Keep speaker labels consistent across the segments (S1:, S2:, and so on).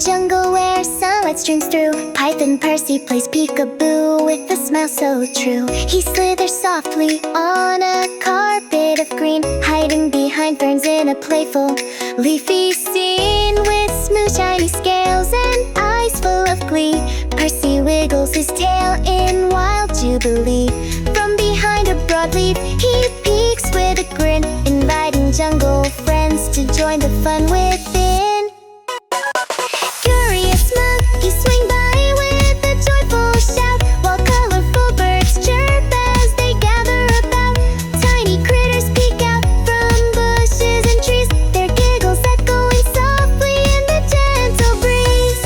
S1: jungle where sunlight streams through, Python Percy plays peekaboo with a smile so true. He slithers softly on a carpet of green, hiding behind ferns in a playful, leafy scene. With smooth shiny scales and eyes full of glee, Percy wiggles his tail in wild jubilee. From behind a broadleaf he peeks with a grin, inviting jungle friends to join the fun within. Curious monkeys swing by with a joyful shout, while colorful birds chirp as they gather about. Tiny critters peek out from bushes and trees, their giggles echoing softly in the gentle breeze.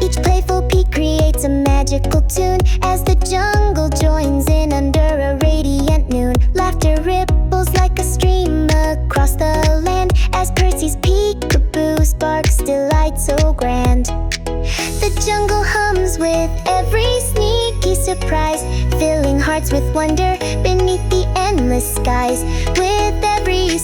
S1: Each playful peek creates a magical tune as the jungle joins in under a radiant noon. Laughter ripples like a stream across the land as Percy's peekaboo sparks delight so grand. The jungle hums with every sneaky surprise, filling hearts with wonder beneath the endless skies. With every